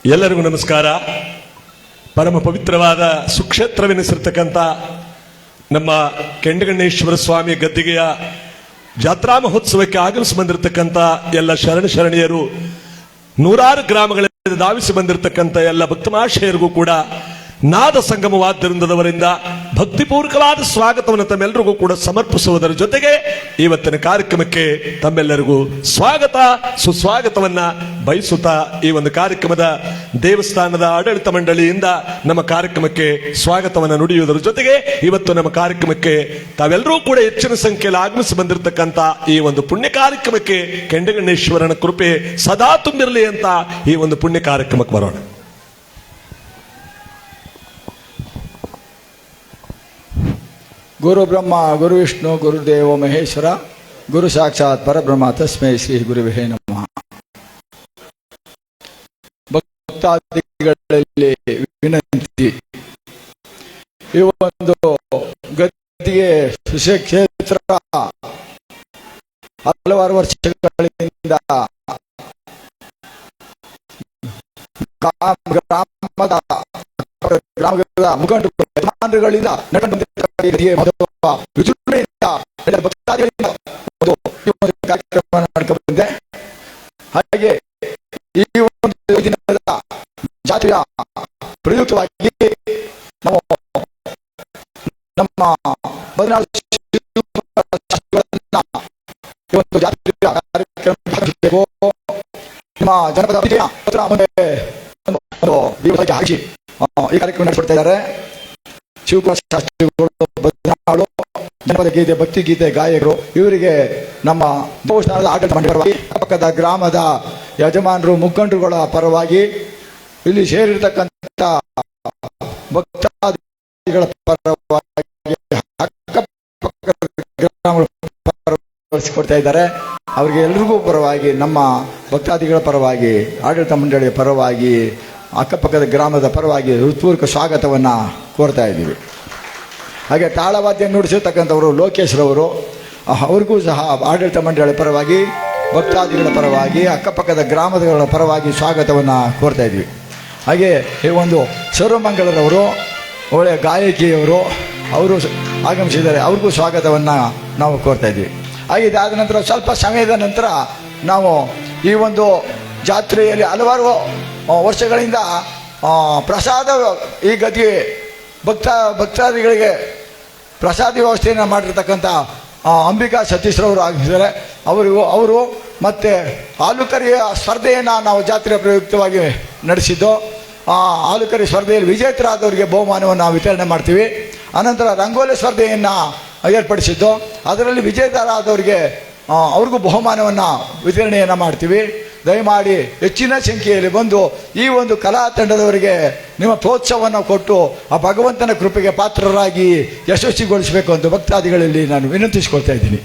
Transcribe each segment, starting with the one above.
ಎಲ್ಲರಿಗೂ ನಮಸ್ಕಾರ. ಪರಮ ಪವಿತ್ರವಾದ ಸುಕ್ಷೇತ್ರವೆನಿಸಿರ್ತಕ್ಕಂಥ ನಮ್ಮ ಕೆಂಡಗಣ್ಣೇಶ್ವರ ಸ್ವಾಮಿ ಗದ್ದಿಗೆಯ ಜಾತ್ರಾ ಮಹೋತ್ಸವಕ್ಕೆ ಆಗಮಿಸಿ ಬಂದಿರತಕ್ಕಂಥ ಎಲ್ಲ ಶರಣೆಯರು, ನೂರಾರು ಗ್ರಾಮಗಳಲ್ಲಿ ಧಾವಿಸಿ ಬಂದಿರತಕ್ಕಂಥ ಎಲ್ಲ ಭಕ್ತಮಾಶಯರಿಗೂ ಕೂಡ ನಾದ ಸಂಗಮವಾದ್ದರಿಂದವರಿಂದ ಭಕ್ತಿಪೂರ್ವಕವಾದ ಸ್ವಾಗತವನ್ನು ತಮ್ಮೆಲ್ಲರಿಗೂ ಕೂಡ ಸಮರ್ಪಿಸುವುದರ ಜೊತೆಗೆ ಇವತ್ತಿನ ಕಾರ್ಯಕ್ರಮಕ್ಕೆ ತಮ್ಮೆಲ್ಲರಿಗೂ ಸ್ವಾಗತ ಸುಸ್ವಾಗತವನ್ನ ಬಯಸುತ್ತಾ ಈ ಒಂದು ಕಾರ್ಯಕ್ರಮದ ದೇವಸ್ಥಾನದ ಆಡಳಿತ ಮಂಡಳಿಯಿಂದ ನಮ್ಮ ಕಾರ್ಯಕ್ರಮಕ್ಕೆ ಸ್ವಾಗತವನ್ನು ನುಡಿಯುವುದರ ಜೊತೆಗೆ ಇವತ್ತು ನಮ್ಮ ಕಾರ್ಯಕ್ರಮಕ್ಕೆ ತಾವೆಲ್ಲರೂ ಕೂಡ ಹೆಚ್ಚಿನ ಸಂಖ್ಯೆಯಲ್ಲಿ ಆಗಮಿಸಿ ಬಂದಿರತಕ್ಕಂಥ ಈ ಒಂದು ಪುಣ್ಯ ಕಾರ್ಯಕ್ರಮಕ್ಕೆ ಕೆಂಡಗಣ್ಣೇಶ್ವರನ ಕೃಪೆ ಸದಾ ತುಂಬಿರಲಿ ಅಂತ ಈ ಒಂದು ಪುಣ್ಯ ಕಾರ್ಯಕ್ರಮಕ್ಕೆ ಬರೋಣ. ಗುರು ಬ್ರಹ್ಮ ಗುರು ವಿಷ್ಣು ಗುರುದೇವ ಮಹೇಶ್ವರ ಗುರು ಸಾಕ್ಷಾತ್ ಪರಬ್ರಹ್ಮ ತಸ್ಮೈ ಶ್ರೀ ಗುರುವೇ ನಮಃ. ಭಕ್ತಾದಿಗಳಲ್ಲಿ ವಿನಂತಿ, ಈ ಒಂದು ಗದ್ದಿಗೆ ಕ್ಷೇತ್ರ ಹಲವಾರು ವರ್ಷಗಳಿಂದ ಗ್ರಾಮದ ಮುಖಂಡರುಗಳಿಂದ ಕಾರ್ಯಕ್ರಮ ನಡ್ಕೊಂಡಿದೆ. ಹಾಗೆ ಈ ಒಂದು ದಿನದ ಜಾತ್ರೆಯ ಪ್ರಯುಕ್ತವಾಗಿ ನಾವು ನಮ್ಮ 14 ಜಾತ್ರೆಯ ಕಾರ್ಯಕ್ರಮ ನಿಮ್ಮ ಜನಪದ ಈ ಕಾರ್ಯಕ್ರಮ ನಡೆಸ್ಕೊಡ್ತಾ ಇದ್ದಾರೆ. ಶಿವಕುಮಾರ ಶಾಸ್ತ್ರಿಗಳು ಬದನಾಳು ಜನಪದ ಗೀತೆ ಭಕ್ತಿ ಗೀತೆ ಗಾಯಕರು. ಇವರಿಗೆ ನಮ್ಮ ದೇವಸ್ಥಾನದ ಆಡಳಿತ ಮಂಡಳಿ ಪಕ್ಕದ ಗ್ರಾಮದ ಯಜಮಾನರು ಮುಖಂಡರುಗಳ ಪರವಾಗಿ, ಇಲ್ಲಿ ಸೇರಿರ್ತಕ್ಕಂಥ ಭಕ್ತಾದಿಗಳ ಪರವಾಗಿ, ಅಕ್ಕಪಕ್ಕದ ಗ್ರಾಮಗಳ ಪರವಾಗಿ ಇದ್ದಾರೆ. ಅವರಿಗೆ ಎಲ್ರಿಗೂ ಪರವಾಗಿ, ನಮ್ಮ ಭಕ್ತಾದಿಗಳ ಪರವಾಗಿ, ಆಡಳಿತ ಮಂಡಳಿಯ ಪರವಾಗಿ, ಅಕ್ಕಪಕ್ಕದ ಗ್ರಾಮದ ಪರವಾಗಿ ಹೃತ್ಪೂರ್ವಕ ಸ್ವಾಗತವನ್ನು ಕೋರ್ತಾ ಇದ್ದೀವಿ. ಹಾಗೆ ತಾಳವಾದ್ಯ ನುಡಿಸಿರ್ತಕ್ಕಂಥವರು ಲೋಕೇಶ್ರವರು, ಅವ್ರಿಗೂ ಸಹ ಆಡಳಿತ ಮಂಡಳಿಯ ಪರವಾಗಿ, ಭಕ್ತಾದಿಗಳ ಪರವಾಗಿ, ಅಕ್ಕಪಕ್ಕದ ಗ್ರಾಮಗಳ ಪರವಾಗಿ ಸ್ವಾಗತವನ್ನು ಕೋರ್ತಾ ಇದ್ವಿ. ಹಾಗೆ ಈ ಒಂದು ಸರ್ವಮಂಗಳರವರು, ಒಳ್ಳೆಯ ಗಾಯಕಿಯವರು, ಅವರು ಆಗಮಿಸಿದ್ದಾರೆ. ಅವ್ರಿಗೂ ಸ್ವಾಗತವನ್ನು ನಾವು ಕೋರ್ತಾ ಇದ್ವಿ. ಹಾಗೆ ಇದಾದ ನಂತರ ಸ್ವಲ್ಪ ಸಮಯದ ನಂತರ ನಾವು ಈ ಒಂದು ಜಾತ್ರೆಯಲ್ಲಿ ಹಲವಾರು ವರ್ಷಗಳಿಂದ ಪ್ರಸಾದ, ಈ ಗದ್ದಿಗೆ ಭಕ್ತಾದಿಗಳಿಗೆ ಪ್ರಸಾದ ವ್ಯವಸ್ಥೆಯನ್ನು ಮಾಡಿರ್ತಕ್ಕಂಥ ಅಂಬಿಕಾ ಸತೀಶ್ರವರು ಆಗಿದ್ದಾರೆ. ಅವರು ಮತ್ತು ಹಾಲುಕರಿಯ ಸ್ಪರ್ಧೆಯನ್ನು ನಾವು ಜಾತ್ರೆಯ ಪ್ರಯುಕ್ತವಾಗಿ ನಡೆಸಿದ್ದು. ಹಾಲುಕರಿ ಸ್ಪರ್ಧೆಯಲ್ಲಿ ವಿಜೇತರಾದವರಿಗೆ ಬಹುಮಾನವನ್ನು ವಿತರಣೆ ಮಾಡ್ತೀವಿ. ಅನಂತರ ರಂಗೋಲಿ ಸ್ಪರ್ಧೆಯನ್ನು ಏರ್ಪಡಿಸಿದ್ದು, ಅದರಲ್ಲಿ ವಿಜೇತರಾದವರಿಗೆ ಅವ್ರಿಗೂ ಬಹುಮಾನವನ್ನು ವಿತರಣೆಯನ್ನು ಮಾಡ್ತೀವಿ. ದಯಮಾಡಿ ಹೆಚ್ಚಿನ ಸಂಖ್ಯೆಯಲ್ಲಿ ಬಂದು ಈ ಒಂದು ಕಲಾ ತಂಡದವರಿಗೆ ನಿಮ್ಮ ಪ್ರೋತ್ಸಾಹವನ್ನು ಕೊಟ್ಟು ಆ ಭಗವಂತನ ಕೃಪೆಗೆ ಪಾತ್ರರಾಗಿ ಯಶಸ್ವಿಗೊಳಿಸಬೇಕು ಅಂತ ಭಕ್ತಾದಿಗಳಲ್ಲಿ ನಾನು ವಿನಂತಿಸಿಕೊಳ್ತಾ ಇದ್ದೀನಿ.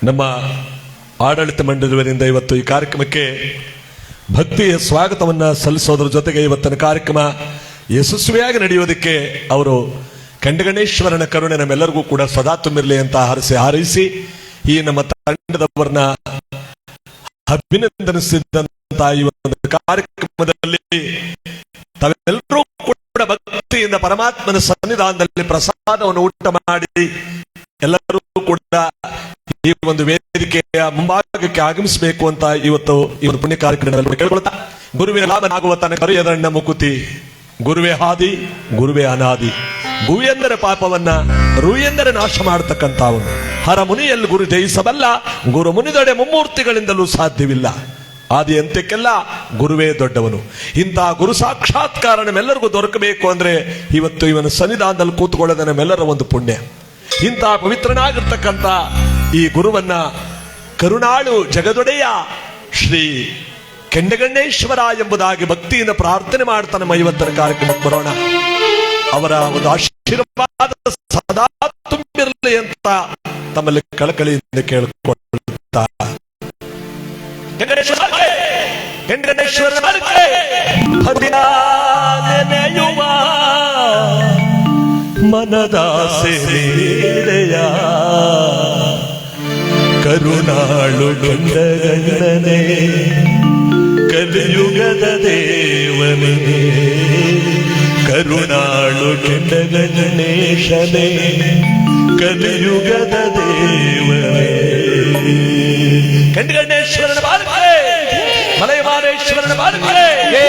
ನಮ್ಮ ಆಡಳಿತ ಮಂಡಳಿಯವರಿಂದ ಇವತ್ತು ಈ ಕಾರ್ಯಕ್ರಮಕ್ಕೆ ಭಕ್ತಿಯ ಸ್ವಾಗತವನ್ನು ಸಲ್ಲಿಸೋದ್ರ ಜೊತೆಗೆ ಇವತ್ತಿನ ಕಾರ್ಯಕ್ರಮ ಯಶಸ್ವಿಯಾಗಿ ನಡೆಯೋದಕ್ಕೆ ಅವರು ಕೆಂಡಗಣ್ಣೇಶ್ವರನ ಕರುಣೆ ನಮ್ಮೆಲ್ಲರಿಗೂ ಕೂಡ ಸದಾ ತುಂಬಿರಲಿ ಅಂತ ಹಾರೈಸಿ ಈ ನಮ್ಮ ತಂಡದವರನ್ನ ಅಭಿನಂದನಿಸಿದಂತ ಈ ಒಂದು ಕಾರ್ಯಕ್ರಮದಲ್ಲಿ ತಾವೆಲ್ಲರೂ ಕೂಡ ಭಕ್ತಿಯಿಂದ ಪರಮಾತ್ಮನ ಸನ್ನಿಧಾನದಲ್ಲಿ ಪ್ರಸಾದವನ್ನು ಊಟ ಮಾಡಿ ಎಲ್ಲರೂ ಕೂಡ ಈ ಒಂದು ವೇದಿಕೆಯ ಮುಂಭಾಗಕ್ಕೆ ಆಗಮಿಸಬೇಕು ಅಂತ ಇವತ್ತು ಈ ಒಂದು ಪುಣ್ಯ ಕಾರ್ಯಕ್ರಮದಲ್ಲಿ ಕೇಳ್ಕೊಳ್ತಾ, ಗುರುವಿನ ಲಾಭನಾಗುವ ತನ್ನ ಕರೆಯದಣ್ಣ ಮುಕುತಿ, ಗುರುವೇ ಹಾದಿ ಗುರುವೇ ಅನಾದಿ, ಗು ಎಂದರೆ ಪಾಪವನ್ನ, ರು ಎಂದರೆ ನಾಶ ಮಾಡತಕ್ಕಂಥವನು, ಹರ ಮುನಿಯಲ್ಲಿ ಗುರು ಜಯಿಸಬಲ್ಲ, ಗುರು ಮುನಿದೊಡೆ ಮುಮ್ಮೂರ್ತಿಗಳಿಂದಲೂ ಸಾಧ್ಯವಿಲ್ಲ, ಆದಿ ಅಂತ್ಯಕ್ಕೆಲ್ಲ ಗುರುವೇ ದೊಡ್ಡವನು. ಇಂತಹ ಗುರು ಸಾಕ್ಷಾತ್ಕಾರ ನಮ್ಮೆಲ್ಲರಿಗೂ ದೊರಕಬೇಕು ಅಂದ್ರೆ ಇವತ್ತು ಇವನ ಸನ್ನಿಧಾನದಲ್ಲಿ ಕೂತ್ಕೊಳ್ಳೋದ ನಮ್ಮೆಲ್ಲರ ಒಂದು ಪುಣ್ಯ. ಇಂತಹ ಪವಿತ್ರನಾಗಿರ್ತಕ್ಕಂಥ ಈ ಗುರುವನ್ನ ಕರುಣಾಳು ಜಗದೊಡೆಯ ಶ್ರೀ ಕೆಂಡಗಣ್ಣೇಶ್ವರ ಎಂಬುದಾಗಿ ಭಕ್ತಿಯಿಂದ ಪ್ರಾರ್ಥನೆ ಮಾಡ್ತಾ ನಮ್ಮ ಇವತ್ತಿನ ಕಾರ್ಯಕ್ರಮಕ್ಕೆ ಬರೋಣ. ಅವರ ಒಂದು ಆಶೀರ್ವಾದ ಸದಾ ತುಂಬಿರಲಿ ಅಂತ ತಮ್ಮಲ್ಲಿ ಕಳಕಳಿಯಿಂದ ಕೇಳಿಕೊಳ್ಳುತ್ತಾ ಮನದಾಸೆ ನೀಡೆಯ ಕರುಣಾಳು ಗಂಡಗಣ್ಣನೆ ಕಲಿಯುಗದ ದೇವನೇ ಕರುಣಾಳು ಗಂಡಗಣೇಶನೇ ಕಲಿಯುಗದ ದೇವನೇ ಗಂಡಗಣೇಶ್ವರನ ಬಾಲಕೇ ಮಲಯಮಾನೇಶ್ವರನ ಬಾಲಕೇ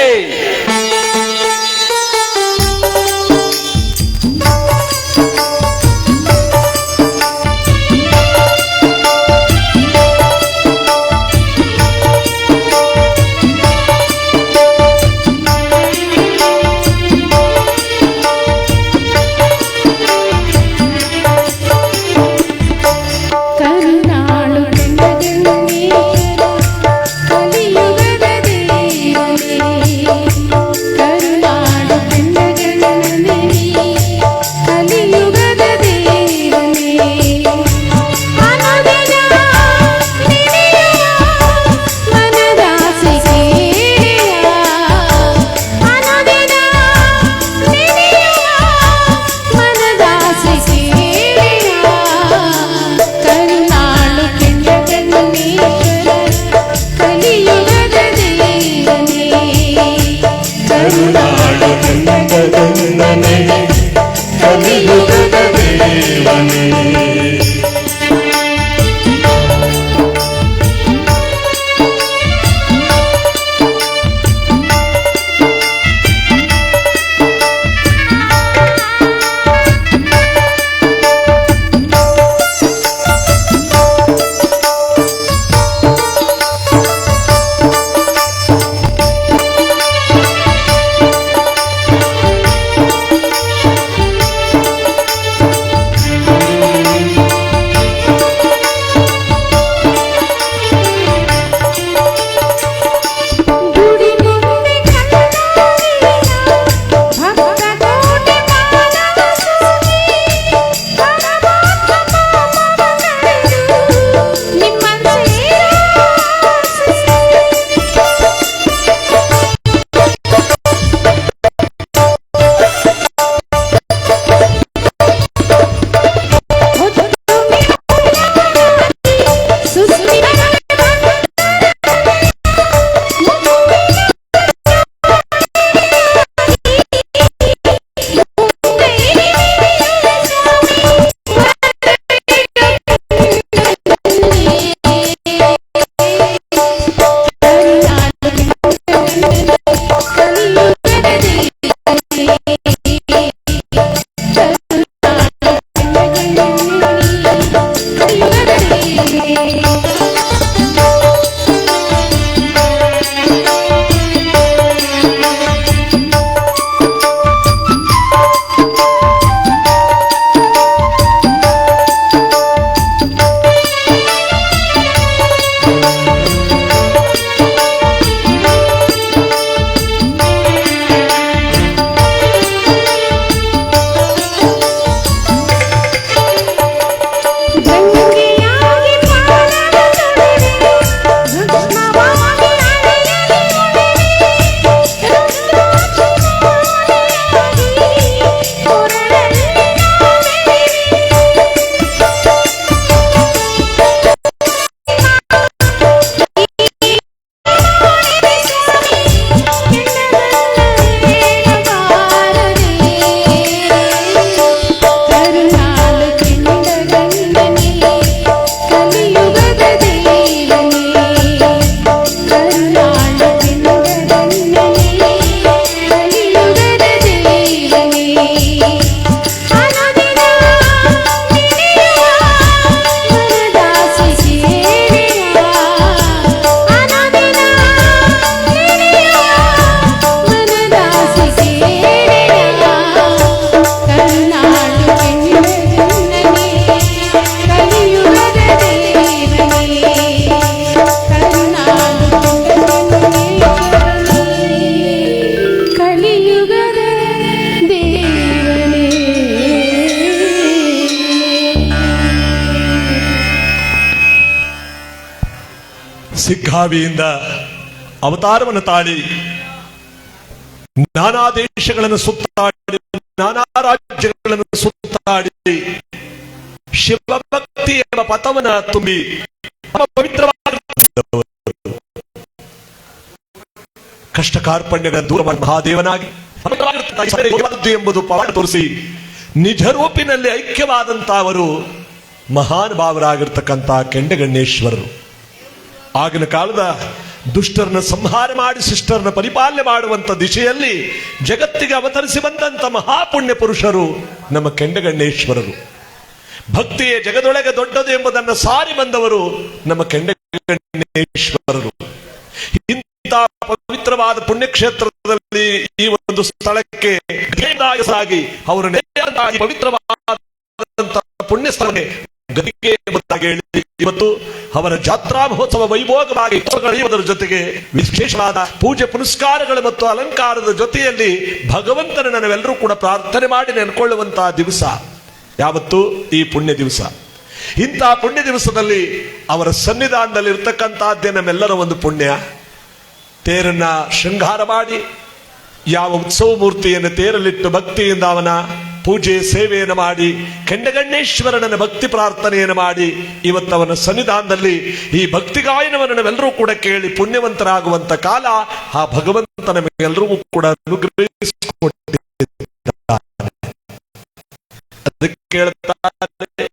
ಸಿಗ್ಗಾವಿಯಿಂದ ಅವತಾರವನ್ನು ತಾಳಿ ನಾನಾ ದೇಶಗಳನ್ನು ಸುತ್ತಾಡಿ ನಾನಾ ರಾಜ್ಯಗಳ ಕ್ಷೇತ್ರಗಳನ್ನು ಸುತ್ತಾಡಿ ಶಿವಭಕ್ತಿ ಎಂಬ ಪಥವನ್ನ ತುಂಬಿ ಪವಿತ್ರವಾದ ಕಷ್ಟ ಕಾರ್ಪಣ್ಯಗಳ ದೂರ ಮಾಡಿ ಮಹಾದೇವನಾಗಿ ಎಂಬುದು ಪವಾಡ ತೋರಿಸಿ ನಿಜ ರೂಪಿನಲ್ಲಿ ಐಕ್ಯವಾದಂತ ಅವರು ಮಹಾನ್ ಭಾವರಾಗಿರ್ತಕ್ಕಂಥ ಕೆಂಡಗಣ್ಣೇಶ್ವರರು. ಆಗಿನ ಕಾಲದ ದುಷ್ಟರನ್ನ ಸಂಹಾರ ಮಾಡಿ ಶಿಷ್ಟರನ್ನ ಪರಿಪಾಲನೆ ಮಾಡುವಂತ ದಿಶೆಯಲ್ಲಿ ಜಗತ್ತಿಗೆ ಅವತರಿಸಿ ಬಂದಂತ ಮಹಾಪುಣ್ಯ ಪುರುಷರು ನಮ್ಮ ಕೆಂಡಗಣ್ಣೇಶ್ವರರು. ಭಕ್ತಿಯೇ ಜಗದೊಳಗೆ ದೊಡ್ಡದು ಎಂಬುದನ್ನು ಸಾರಿ ಬಂದವರು ನಮ್ಮ ಕೆಂಡಗಣ್ಣೇಶ್ವರರು. ಇಂಥ ಪವಿತ್ರವಾದ ಪುಣ್ಯಕ್ಷೇತ್ರದಲ್ಲಿ ಈ ಒಂದು ಸ್ಥಳಕ್ಕೆ ಸಾಗಿ ಅವರು ಪವಿತ್ರವಾದ ಪುಣ್ಯ ಸ್ಥಳಕ್ಕೆ ಗದಿಗೆ ಹೇಳಿ ಇವತ್ತು ಅವರ ಜಾತ್ರಾ ಮಹೋತ್ಸವ ವೈಭೋಗವಾಗಿ ನಡೆಯುವುದರ ಜೊತೆಗೆ ವಿಶೇಷವಾದ ಪೂಜೆ ಪುನಸ್ಕಾರಗಳು ಮತ್ತು ಅಲಂಕಾರದ ಜೊತೆಯಲ್ಲಿ ಭಗವಂತನ ನಾವೆಲ್ಲರೂ ಕೂಡ ಪ್ರಾರ್ಥನೆ ಮಾಡಿ ನೆನ್ಕೊಳ್ಳುವಂತಹ ದಿವಸ ಯಾವತ್ತು ಈ ಪುಣ್ಯ ದಿವಸ. ಇಂತಹ ಪುಣ್ಯ ದಿವಸದಲ್ಲಿ ಅವರ ಸನ್ನಿಧಾನದಲ್ಲಿ ಇರ್ತಕ್ಕಂತಹದ್ದೇ ನಮ್ಮೆಲ್ಲರ ಒಂದು ಪುಣ್ಯ. ತೇರನ್ನ ಶೃಂಗಾರ ಮಾಡಿ ಯಾವ ಉತ್ಸವ ಮೂರ್ತಿಯನ್ನು ತೇರಲಿಟ್ಟು ಭಕ್ತಿಯಿಂದ ಅವನ ಪೂಜೆ ಸೇವೆಯನ್ನು ಮಾಡಿ ಕೆಂಡಗಣ್ಣೇಶ್ವರನ ಭಕ್ತಿ ಪ್ರಾರ್ಥನೆಯನ್ನು ಮಾಡಿ ಇವತ್ತವನ ಸನ್ನಿಧಾನದಲ್ಲಿ ಈ ಭಕ್ತಿ ಗಾಯನವನ್ನು ನಾವೆಲ್ಲರೂ ಕೂಡ ಕೇಳಿ ಪುಣ್ಯವಂತರಾಗುವಂತ ಕಾಲ ಆ ಭಗವಂತ ನಮಗೆಲ್ಲರಿಗೂ ಕೂಡ ಅನುಗ್ರಹಿಸಿಕೊಟ್ಟಿದ್ದಾನೆ. ಅದಕ್ಕೆ ಕೇಳ್ತಾರೆ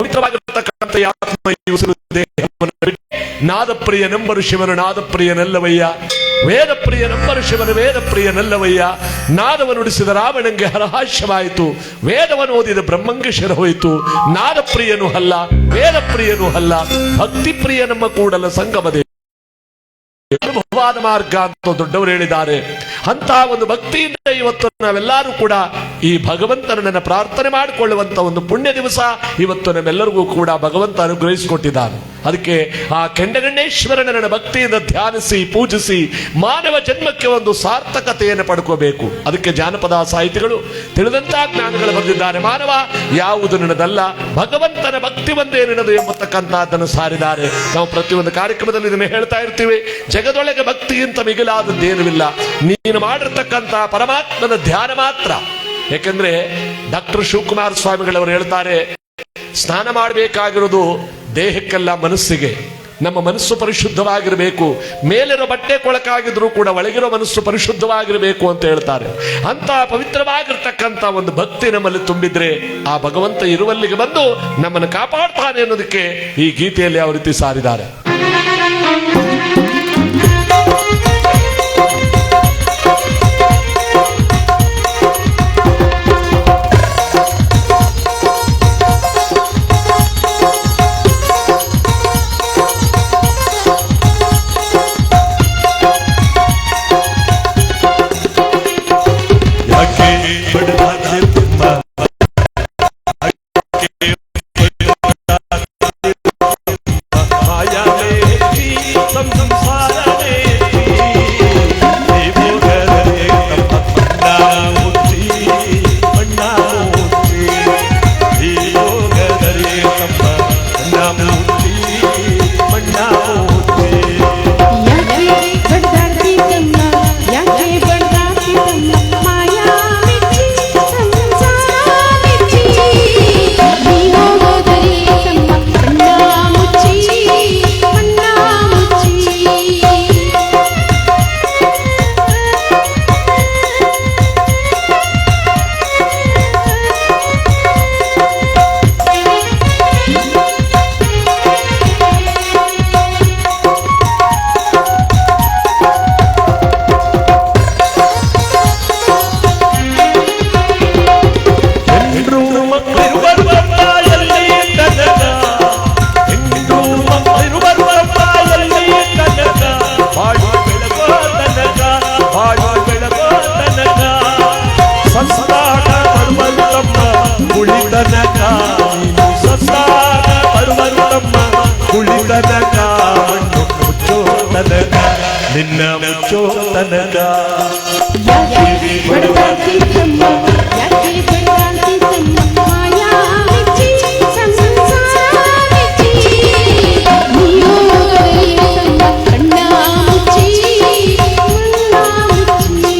ಪವಿತ್ರವಾಗಿರ್ತಕ್ಕಂಥ ನಾದಪ್ರಿಯನೆಂಬರು ಶಿವನು ನಾದಪ್ರಿಯನಲ್ಲವಯ್ಯ, ವೇದಪ್ರಿಯನೆಂಬರು ಶಿವನು ವೇದಪ್ರಿಯನಲ್ಲವಯ್ಯ. ನಾದವನ್ನು ನುಡಿಸಿದ ರಾವಣಂಗೆ ಹರಹಾಸ್ಯವಾಯಿತು, ವೇದವನ್ನು ಓದಿದ ಬ್ರಹ್ಮಂಗೆ ಶಿರ ಹೋಯಿತು. ನಾದಪ್ರಿಯನೂ ಅಲ್ಲ, ವೇದಪ್ರಿಯನೂ ಅಲ್ಲ, ಭಕ್ತಿಪ್ರಿಯ ನಮ್ಮ ಕೂಡಲ ಸಂಗಮದೇ ಅನುಭವವಾದ ಮಾರ್ಗ ಅಂತ ದೊಡ್ಡವರು ಹೇಳಿದ್ದಾರೆ. ಅಂತಹ ಒಂದು ಭಕ್ತಿಯಿಂದ ಇವತ್ತು ನಾವೆಲ್ಲರೂ ಕೂಡ ಈ ಭಗವಂತನನ್ನ ಪ್ರಾರ್ಥನೆ ಮಾಡಿಕೊಳ್ಳುವಂತ ಒಂದು ಪುಣ್ಯ ದಿವಸ ಇವತ್ತು ನಮ್ಮೆಲ್ಲರಿಗೂ ಕೂಡ ಭಗವಂತ ಅನುಗ್ರಹಿಸಿಕೊಟ್ಟಿದ್ದಾನೆ. ಅದಕ್ಕೆ ಆ ಕೆಂಡಗಣ್ಣೇಶ್ವರನ ಭಕ್ತಿಯಿಂದ ಧ್ಯಾನಿಸಿ ಪೂಜಿಸಿ ಮಾನವ ಜನ್ಮಕ್ಕೆ ಒಂದು ಸಾರ್ಥಕತೆಯನ್ನು ಪಡ್ಕೋಬೇಕು. ಅದಕ್ಕೆ ಜಾನಪದ ಸಾಹಿತಿಗಳು ತಿಳಿದಂತಹ ಜ್ಞಾನಗಳು ಬಂದಿದ್ದಾರೆ. ಮಾನವ ಯಾವುದು ನಿನ್ನದಲ್ಲ, ಭಗವಂತನ ಭಕ್ತಿ ಒಂದೇ ನಿನ್ನದು ಎಂಬತಕ್ಕಂತಹದ್ದನ್ನು ಸಾರಿದ್ದಾರೆ. ನಾವು ಪ್ರತಿಯೊಂದು ಕಾರ್ಯಕ್ರಮದಲ್ಲಿ ಇದನ್ನು ಹೇಳ್ತಾ ಇರ್ತೀವಿ. ಜಗದೊಳಗೆ ಭಕ್ತಿಗಿಂತ ಮಿಗಿಲಾದದ್ದೇನುವಿಲ್ಲ, ನೀನು ಮಾಡಿರ್ತಕ್ಕಂಥ ಪರಮಾತ್ಮನ ಧ್ಯಾನ ಮಾತ್ರ. ಯಾಕೆಂದ್ರೆ ಡಾಕ್ಟರ್ ಶಿವಕುಮಾರ ಸ್ವಾಮಿಗಳವರು ಹೇಳ್ತಾರೆ, ಸ್ನಾನ ಮಾಡಬೇಕಾಗಿರೋದು ದೇಹಕ್ಕೆಲ್ಲ ಮನಸ್ಸಿಗೆ. ನಮ್ಮ ಮನಸ್ಸು ಪರಿಶುದ್ಧವಾಗಿರಬೇಕು. ಮೇಲಿರೋ ಬಟ್ಟೆ ಕೊಳಕಾಗಿದ್ರು ಕೂಡ ಒಳಗಿರೋ ಮನಸ್ಸು ಪರಿಶುದ್ಧವಾಗಿರಬೇಕು ಅಂತ ಹೇಳ್ತಾರೆ. ಅಂತ ಪವಿತ್ರವಾಗಿರ್ತಕ್ಕಂಥ ಒಂದು ಭಕ್ತಿ ನಮ್ಮಲ್ಲಿ ತುಂಬಿದ್ರೆ ಆ ಭಗವಂತ ಇರುವಲ್ಲಿಗೆ ಬಂದು ನಮ್ಮನ್ನು ಕಾಪಾಡ್ತಾನೆ ಅನ್ನೋದಕ್ಕೆ ಈ ಗೀತೆಯಲ್ಲಿ ಯಾವ ರೀತಿ ಸಾರಿದ್ದಾರೆ. ತನಕ ಯಾಕೆ ಬಡದಾಗಿ ತಮ್ಮ ಯಾಕೆ ಬಡದಾಗಿ ತಮ್ಮ ಮಾಯಾ ಮೆಚ್ಚಿ ಸಂಸಾರ ಮೆಚ್ಚಿ ನಿಯೋಗದಲ್ಲಿ ತಮ್ಮ ಕಣ್ಣ ಮುಚ್ಚಿ ಮಣ್ಣ ಮುಚ್ಚಿ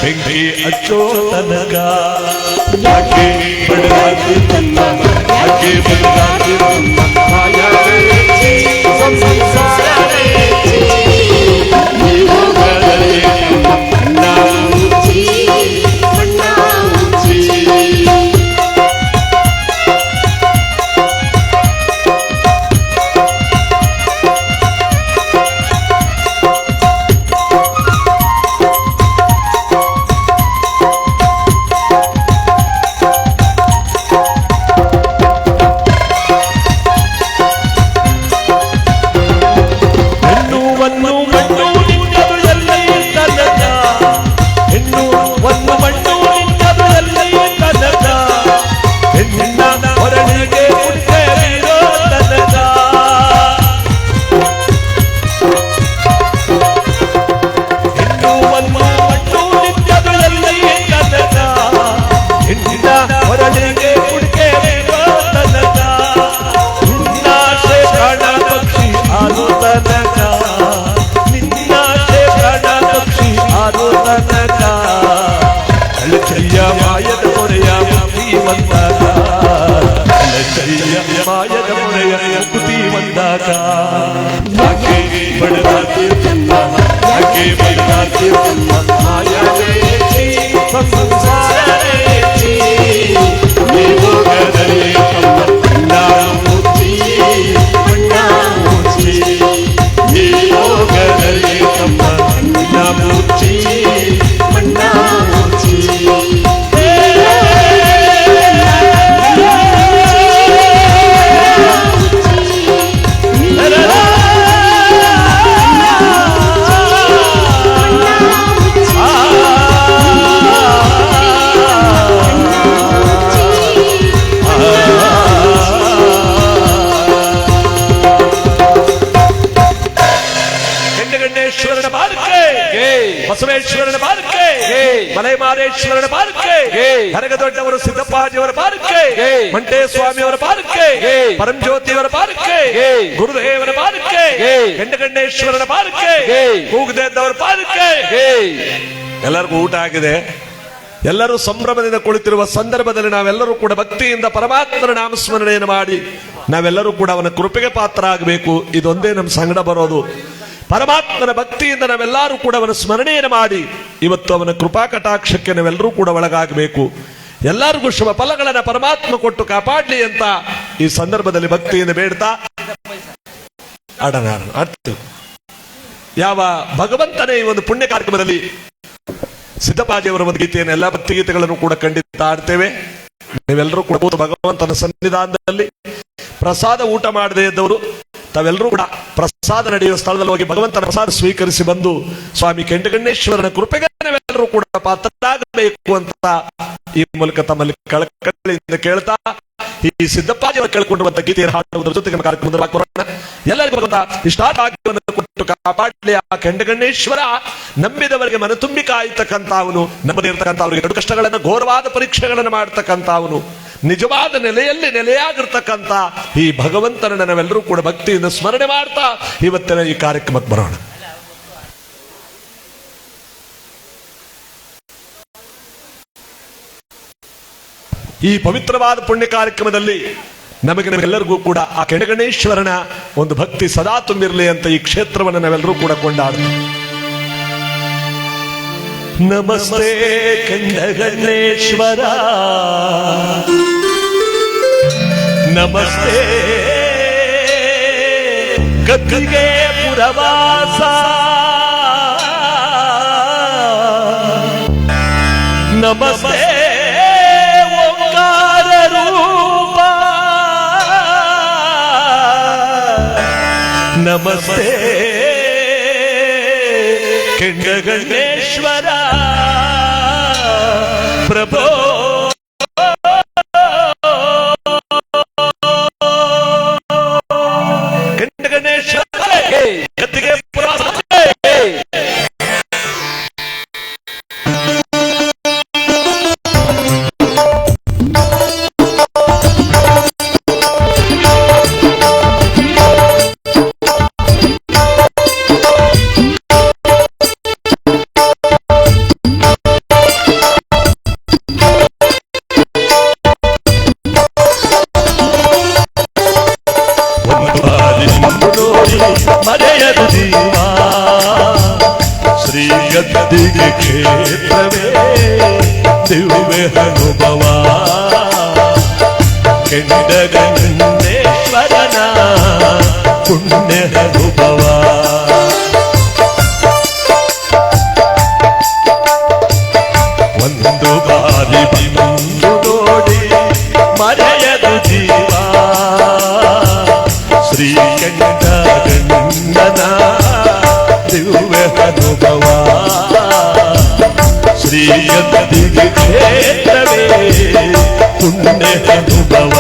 ಬೆಂಕಿ ಹಚ್ಚೋ ತನಕ ಯಾಕೆ ಬಡದಾಗಿ ತನ್ನ ಯಾಕೆ ಬಡದಾಗಿ ತನ್ನ ಮಾಯಾ ಮೆಚ್ಚಿ ಸಂಸಾರ ಮೆಚ್ಚಿ ನಿಯೋಗದಲ್ಲಿ ತಮ್ಮ ಕಣ್ಣ ಮುಚ್ಚಿ ಮಣ್ಣ ಮುಚ್ಚಿ ಮಾಯದ ಮೊರೆಯ ಮುಕ್ತಿ ಬಂದಾಗ ಮಾಯದ ಮೊರೆಯ ಮುಕ್ತಿ ಬಂದಾಗ ಯಾಕೆ ಬಡದಾಗಿ ತನ್ನ ಯಾಕೆ ಬಡದಾಗಿ ತನ್ನ ಮಾಯಾ ಮೆಚ್ಚಿ ಸಂಸಾರ ಮೆಚ್ಚಿ ನಿಯೋಗದಲ್ಲಿ ತಮ್ಮ ಕಣ್ಣ ಮುಚ್ಚಿ ಮಣ್ಣ ಮುಚ್ಚಿ ನಿಯೋಗದಲ್ಲಿ ತಮ್ಮ ಕಣ್ಣ ಮುಚ್ಚಿ ಮಣ್ಣ ಮುಚ್ಚಿ ಗಂಡಗಂಡೇಶ್ವರನ ಬಾರಕ್ಕೆ ಬಸವೇಶ್ವರನ ಬಾರಕ್ಕೆ ಮಲೆಮಾರೇಶ್ವರನ ಬಾರಕ್ಕೆ ಕನಕದೊಡ್ಡವರು ಸಿದ್ದಪ್ಪಾಜಿಯವರ ಬಾರಕ್ಕೆ ಮಂಟೇಸ್ವಾಮಿಯವರ ಬಾರಕ್ಕೆ ಪರಂಜ್ಯೋತಿಯವರ ಬಾರಕ್ಕೆ ಗುರುದೇವರ ಬಾರಕ್ಕೆ ಗಂಡಗಂಡೇಶ್ವರನ ಬಾರಕ್ಕೆ ಕೂಗದೇದ್ದವರ ಬಾರಕ್ಕೆ ಎಲ್ಲರಿಗೂ ಊಟ ಆಗಿದೆ. ಎಲ್ಲರೂ ಸಂಭ್ರಮದಿಂದ ಕುಳಿತಿರುವ ಸಂದರ್ಭದಲ್ಲಿ ನಾವೆಲ್ಲರೂ ಕೂಡ ಭಕ್ತಿಯಿಂದ ಪರಮಾತ್ಮನ ನಾಮಸ್ಮರಣೆಯನ್ನು ಮಾಡಿ ನಾವೆಲ್ಲರೂ ಕೂಡ ಅವನ ಕೃಪೆಗೆ ಪಾತ್ರ ಆಗಬೇಕು. ಇದೊಂದೇ ನಮ್ಮ ಸಂಗಡ ಬರೋದು. ಪರಮಾತ್ಮನ ಭಕ್ತಿಯಿಂದ ನಾವೆಲ್ಲರೂ ಕೂಡ ಅವನ ಸ್ಮರಣೆಯನ್ನು ಮಾಡಿ ಇವತ್ತು ಅವನ ಕೃಪಾ ಕಟಾಕ್ಷಕ್ಕೆ ನಾವೆಲ್ಲರೂ ಕೂಡ ಒಳಗಾಗಬೇಕು. ಎಲ್ಲರಿಗೂ ಶುಭ ಫಲಗಳನ್ನ ಪರಮಾತ್ಮ ಕೊಟ್ಟು ಕಾಪಾಡಲಿ ಅಂತ ಈ ಸಂದರ್ಭದಲ್ಲಿ ಭಕ್ತಿಯಿಂದ ಬೇಡ್ತಾ ಯಾವ ಭಗವಂತನೇ ಈ ಒಂದು ಪುಣ್ಯ ಕಾರ್ಯಕ್ರಮದಲ್ಲಿ ಸಿದ್ದಪ್ಪಾಜಿಯವರ ಒಂದು ಗೀತೆಯನ್ನು ಎಲ್ಲ ಭಕ್ತಿ ಗೀತೆಗಳನ್ನು ಕೂಡ ಖಂಡಿತ ಆಡ್ತೇವೆ. ನೀವೆಲ್ಲರೂ ಕೂಡ ಭಗವಂತನ ಸನ್ನಿಧಾನದಲ್ಲಿ ಪ್ರಸಾದ ಊಟ ಮಾಡದೇ ಇದ್ದವರು ತಾವೆಲ್ಲರೂ ಕೂಡ ಪ್ರಸಾದ ನಡೆಯುವ ಸ್ಥಳದಲ್ಲಿ ಹೋಗಿ ಭಗವಂತನ ಪ್ರಸಾದ ಸ್ವೀಕರಿಸಿ ಬಂದು ಸ್ವಾಮಿ ಕೆಂಡಗಣ್ಣೇಶ್ವರನ ಕೃಪೆಗೆ ನಾವೆಲ್ಲರೂ ಕೂಡ ಪಾತ್ರರಾಗಬೇಕು ಅಂತ ಈ ಮೂಲಕ ತಮ್ಮಲ್ಲಿ ಕಳಕಳಿಯಿಂದ ಕೇಳ್ತಾ ಈ ಸಿದ್ದಪ್ಪಾಜಿಯವರು ಕೇಳಿಕೊಂಡಿರುವಂತಹ ಗೀತೆಯನ್ನು ಹಾಡುವುದರ ಜೊತೆಗೆ ಕಾರ್ಯಕ್ರಮದ ಭಾಗವಹಿಸೋಣ. ಎಲ್ಲರಿಗೂ ಭಗವಂತ ಇಷ್ಟಾರ್ಥವನ್ನು ಕೊಟ್ಟು ಕಾಪಾಡಲಿ. ಆ ಕೆಂಡಗಣ್ಣೇಶ್ವರ ನಂಬಿದವರಿಗೆ ಮನ ತುಂಬಿ ಕಾಯ್ತಕ್ಕಂತ ಅವನು, ನಂಬದೇ ಇರತಕ್ಕಂಥ ಅವರಿಗೆ ದೊಡ್ಡ ಕಷ್ಟಗಳನ್ನು ಘೋರವಾದ ಪರೀಕ್ಷೆಗಳನ್ನು ಮಾಡ್ತಕ್ಕಂಥ ಅವನು, ನಿಜವಾದ ನೆಲೆಯಲ್ಲಿ ನೆಲೆಯಾಗಿರ್ತಕ್ಕಂಥ ಈ ಭಗವಂತನನ್ನು ನಾವೆಲ್ಲರೂ ಕೂಡ ಭಕ್ತಿಯಿಂದ ಸ್ಮರಣೆ ಮಾಡ್ತಾ ಇವತ್ತಿನ ಈ ಕಾರ್ಯಕ್ರಮಕ್ಕೆ ಬರೋಣ. ಈ ಪವಿತ್ರವಾದ ಪುಣ್ಯ ಕಾರ್ಯಕ್ರಮದಲ್ಲಿ ನಮಗೆಲ್ಲರಿಗೂ ಕೂಡ ಆ ಕೆಂಡಗಣೇಶ್ವರನ ಒಂದು ಭಕ್ತಿ ಸದಾ ತುಂಬಿರಲಿ ಅಂತ ಈ ಕ್ಷೇತ್ರವನ್ನು ನಾವೆಲ್ಲರೂ ಕೂಡ ಕೊಂಡಾಡ್ತೀವಿ. ನಮಸ್ತೆ ಕೆಂಡಗಣೇಶ್ವರ, ನಮಸ್ತೆ ಗದ್ದಿಗೆ ಪುರವಾಸ, ನಮಸ್ತೆ ಓಂಕಾರ ರೂಪ, ನಮಸ್ತೆ ಕೆಂಡಗಣೇಶ್ವರ ಪ್ರಭೋ. ಕೆಂಡಗಣೇಶ್ವರ ಗದ್ದಿಗೆ ಪುರವಾಸ. ಮರೆಯದು ಜೀವ ಶ್ರೀ ಗದ್ದಿಗೆ ಕ್ಷೇತ್ರವೇ ದಿವ್ಯ ಅನುಭವ. ಕೆಂಡಗಣೇಶ್ವರನ ಪುಣ್ಯ ಅನುಭವ. ಒಂದು ಬಾರಿ ಬಿಂದು ನೋಡಿ ಮರೆಯದು ಜೀವ ಶ್ರೀ ಕೆಂಡಗಣ್ಣನ ದಿವ್ಯ ಅನುಭವ. ಶ್ರೀ ಗದ್ದಿಗೆ ಕ್ಷೇತ್ರವೇ ಪುಣ್ಯ ಅನುಭವ.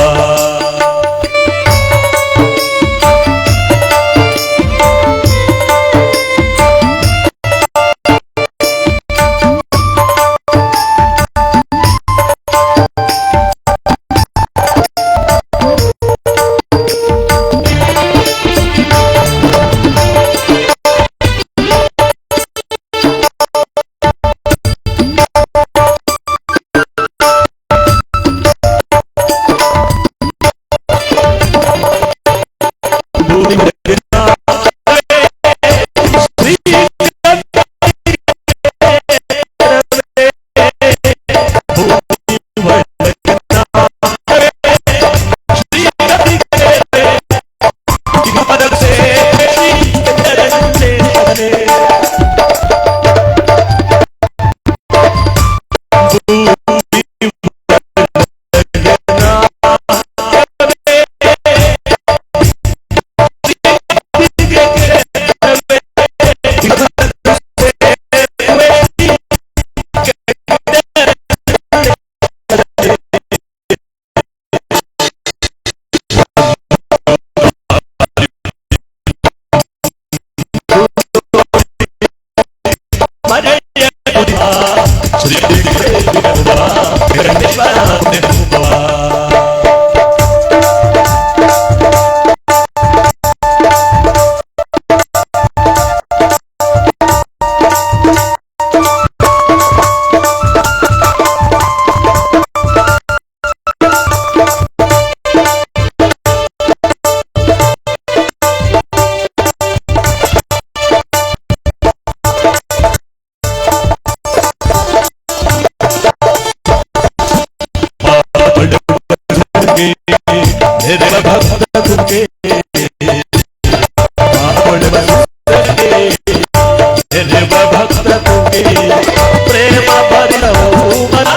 ಪ್ರೇಮ ಭರಿತವನ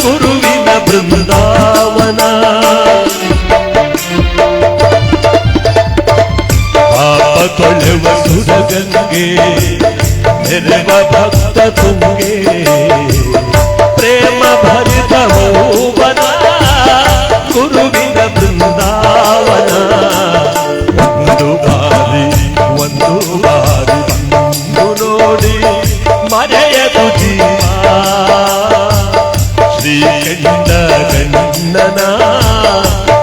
ಗುರುವಿನ ಬೃಂದಾವನ. ಪಾಪ ತೊಳೆವ ಸುರಗಂಗೆ ನೆರೆವ ಭಕ್ತ ತುಂಗೆ. ಪ್ರೇಮ ಭರಿತವನ ಗುರುವಿನ ಬೃಂದಾವನ. ಒಂದು ಬಾರಿ ನೋಡಿ ಮರೆಯದು ಜೀವ ಶ್ರೀ ಕೆಂಡಗಣ್ಣನ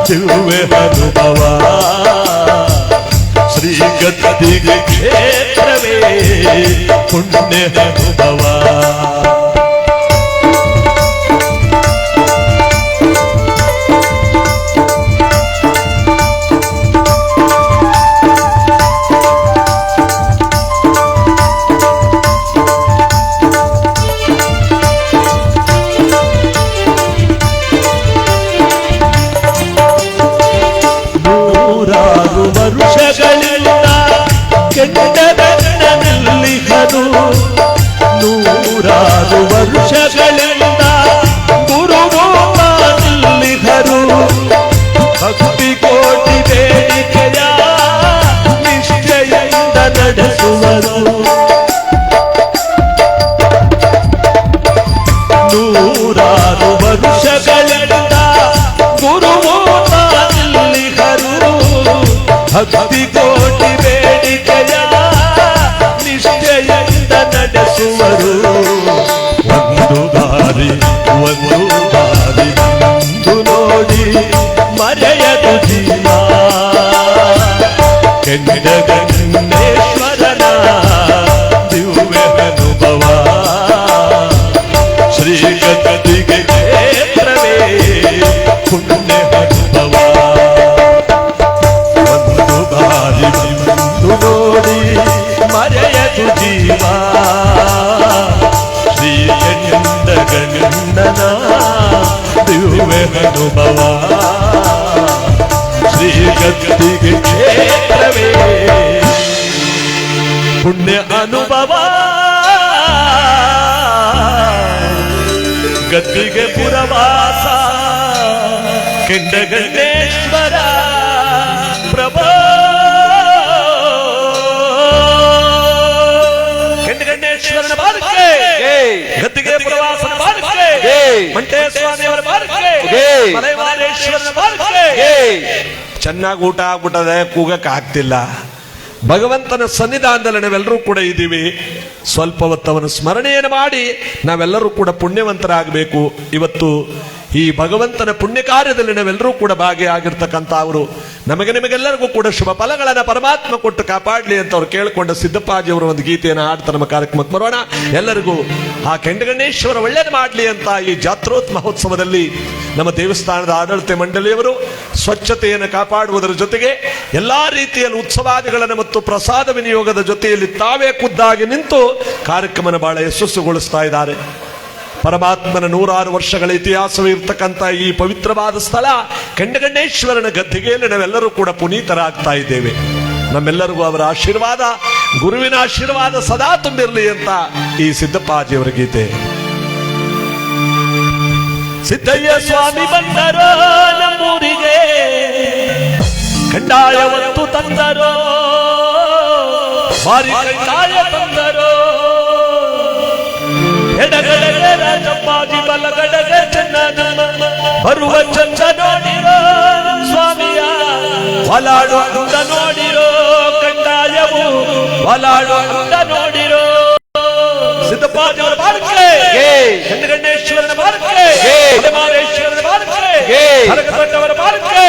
ದಿವ್ಯ ಅನುಭವ. ಶ್ರೀ ಗದ್ದಿಗೆ ಕ್ಷೇತ್ರವೇ ಪುಣ್ಯ ಅನುಭವ. ನಿಲ್ಲಿಹರು ನೂರಾರು ವರ್ಷಗಳಿಂದ ಗುರುಭೂತ ನಿಲ್ಲಿಹರು ಭಕ್ತಿ ಕೋಟಿ ಬೇಡಿಕೆಯ ನಿಷ್ಠೆಯಿಂದ ನಡೆಸುವರು ನೂರಾರು ವರ್ಷಗಳಿಂದ ಗುರುಭೂತ ನಿಲ್ಲಿಹರು ಭಕ್ತಿ ಕೋಟಿ ಬೇಡಿಕೆಯ ನಿಷ್ಠೆಯಿಂದ ನಡೆಸುವರು ಒಂದು ದಾರಿ ಎಂದು ನೋಡಿ ಮರೆಯದು ಜೀವ ಕೆಂಡಗಂಗೇಶ್ವರನ ದಿವ್ಯ ಅನುಭವ ಶ್ರೀ ಗದ್ದಿಗೆ ಕ್ಷೇತ್ರವೇ ಪುಣ್ಯ ಅನುಭವ ಒಂದು ದಾರಿ ನೋಡಿ ಮರೆಯದು ಜೀವ ಶ್ರೀ ಕೆಂಡಗಂಗನ ದಿವ್ಯ ಅನುಭವ ಶ್ರೀ ಗದ್ದಿಗೆ ಕ್ಷೇತ್ರವೇ ಪುಣ್ಯ ಅನುಭವ ಗದ್ದಿಗೆ ಪುರವಾಸ ಕೆಂಡಗಂಗೇಶ್ವರ ಪ್ರಭೋ ಕೆಂಡಗಂಗೇಶ್ವರನ ಬಾರಕ್ಕೆ ಗದ್ದಿಗೆ ಪುರವಾಸನ ಬಾರಕ್ಕೆ ಮಂಟೇಸ್ವಾಮಿಯವರ ಬಾರಕ್ಕೆ ಮಲೈವಾರೇಶ್ವರನ ಬಾರಕ್ಕೆ ಚೆನ್ನಾಗಿ ಊಟ ಆಗ್ಬಿಟ್ಟದೆ ಕೂಗಕ್ಕೆ ಆಗ್ತಿಲ್ಲ ಭಗವಂತನ ಸನ್ನಿಧಾನದಲ್ಲಿ ನಾವೆಲ್ಲರೂ ಕೂಡ ಇದ್ದೀವಿ ಸ್ವಲ್ಪ ಹೊತ್ತು ಅವನ ಸ್ಮರಣೆಯನ್ನು ಮಾಡಿ ನಾವೆಲ್ಲರೂ ಕೂಡ ಪುಣ್ಯವಂತರಾಗಬೇಕು ಇವತ್ತು ಈ ಭಗವಂತನ ಪುಣ್ಯ ಕಾರ್ಯದಲ್ಲಿ ನಾವೆಲ್ಲರೂ ಕೂಡ ಭಾಗಿಯಾಗಿರ್ತಕ್ಕಂಥ ಅವರು ನಿಮಗೆಲ್ಲರಿಗೂ ಕೂಡ ಶುಭ ಫಲಗಳನ್ನು ಪರಮಾತ್ಮ ಕೊಟ್ಟು ಕಾಪಾಡಲಿ ಅಂತ ಅವ್ರು ಕೇಳಿಕೊಂಡ ಸಿದ್ದಪ್ಪಾಜಿಯವರು ಒಂದು ಗೀತೆಯನ್ನು ಹಾಡ್ತಾ ನಮ್ಮ ಕಾರ್ಯಕ್ರಮಕ್ಕೆ ಬರೋಣ ಎಲ್ಲರಿಗೂ ಆ ಕೆಂಡಗಂಗೇಶ್ವರ ಒಳ್ಳೇದು ಮಾಡಲಿ ಅಂತ ಈ ಜಾತ್ರೋತ್ ಮಹೋತ್ಸವದಲ್ಲಿ ನಮ್ಮ ದೇವಸ್ಥಾನದ ಆಡಳಿತ ಮಂಡಳಿಯವರು ಸ್ವಚ್ಛತೆಯನ್ನು ಕಾಪಾಡುವುದರ ಜೊತೆಗೆ ಎಲ್ಲಾ ರೀತಿಯಲ್ಲಿ ಉತ್ಸವಾದಿಗಳನ್ನು ಮತ್ತು ಪ್ರಸಾದ ವಿನಿಯೋಗದ ಜೊತೆಯಲ್ಲಿ ತಾವೇ ಖುದ್ದಾಗಿ ನಿಂತು ಕಾರ್ಯಕ್ರಮನ ಬಹಳ ಯಶಸ್ಸುಗೊಳಿಸ್ತಾ ಇದ್ದಾರೆ ಪರಮಾತ್ಮನ 100 ವರ್ಷಗಳ ಇತಿಹಾಸವೇ ಇರ್ತಕ್ಕಂಥ ಈ ಪವಿತ್ರವಾದ ಸ್ಥಳ ಕೆಂಡಗಂಗೇಶ್ವರನ ಗದ್ದಿಗೆಯಲ್ಲಿ ನಾವೆಲ್ಲರೂ ಕೂಡ ಪುನೀತರಾಗ್ತಾ ಇದ್ದೇವೆ ನಮ್ಮೆಲ್ಲರಿಗೂ ಅವರ ಆಶೀರ್ವಾದ ಗುರುವಿನ ಆಶೀರ್ವಾದ ಸದಾ ತುಂಬಿರಲಿ ಅಂತ ಈ ಸಿದ್ದಪ್ಪಾಜಿಯವರ ಗೀತೆ ಸಿದ್ದಯ್ಯ ಸ್ವಾಮಿ ಬಂದರೋ ನಮ್ಮೂರಿಗೆ ಕಂಡಾಯ ಮತ್ತು ತಂದರೋ ಭಾರಿ ಕಂಡಾಯ ತಂದರೋ ಎಡಗಡೆಗೆ ರಾಜಪ್ಪಾಜಿ ಬಲಗಡೆಗೆ ಚೆನ್ನಮ್ಮ ಬರುವ ಚಂದ ನೋಡಿರೋ ಸ್ವಾಮಿಯ ಹೊಲಾಡುವಂತ ನೋಡಿರೋ ಕಂಡಾಯವು ಹೊಲಾಡುವಂತ ನೋಡಿರೋ ಸಿದ್ದಪ್ಪಾಜಿಯವರ ಬಾರಕ್ಕೆ ಕೆಂಡಗಂಗೇಶ್ವರನ ಬಾರಕ್ಕೆ ಮಲೆಮಹದೇಶ್ವರನ ಬಾರಕ್ಕೆ ಹರಕತೊಂಡವರ ಬಾರಕ್ಕೆ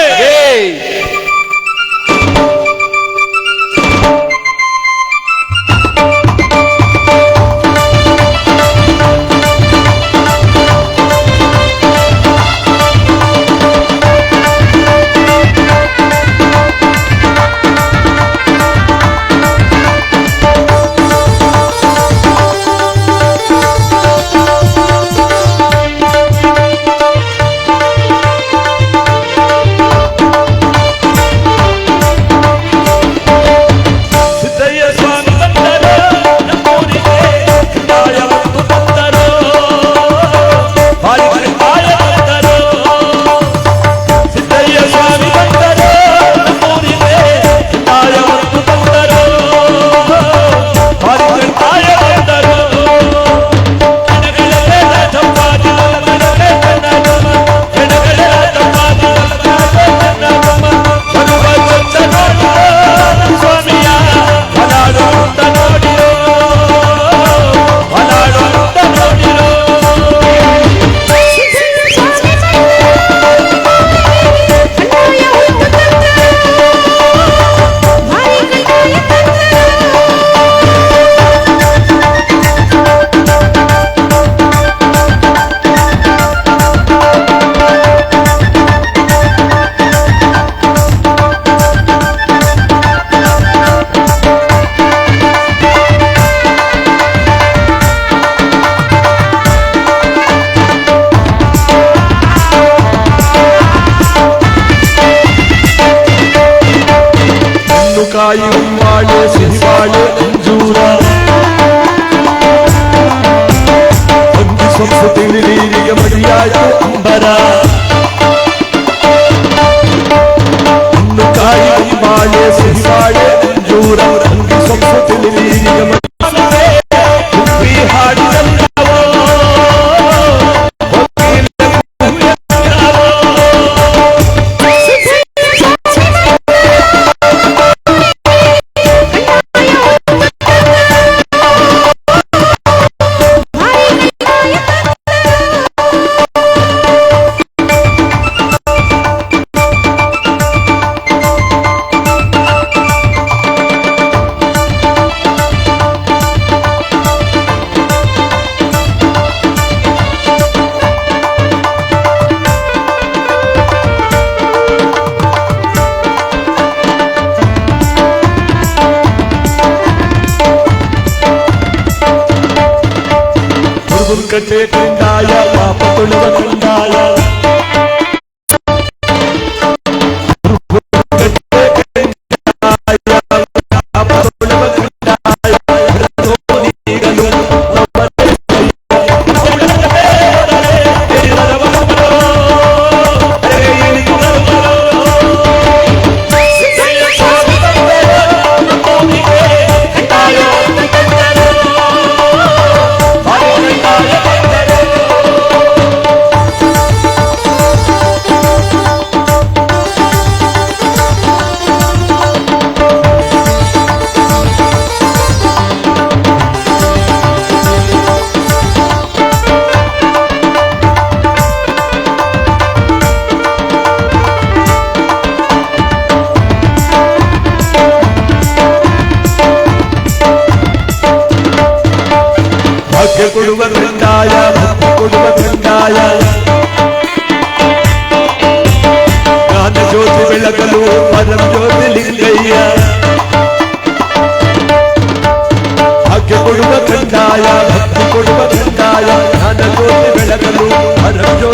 ಕಾಯಿ ಬಾಳೆ ಸಿಹಿಬಾಳೆ ಅಂಜೂರ ಗುರುಗುಂಕಟ್ಟೆ ಕಂದಾಯ ಪಾಪ ತೊಳುವ ಕಂದಾಯ ಕೊಡುವ ಕಂದಾಯ ಕೊಡುವ ಕಂದಾಯ ಜ್ಞಾನ ಜ್ಯೋತಿ ಬೆಳಗಲು ಪರಂ ಜ್ಯೋತಿ ಲಿಂಗಯ್ಯ ಭಾಗ್ಯ ಕೊಡುವ ಕಂದಾಯ ಭಕ್ತಿ ಕೊಡುವ ಕಂದಾಯ ಜ್ಞಾನ ಜ್ಯೋತಿ ಬೆಳಗಲು ಪರಂ ಜ್ಯೋತಿ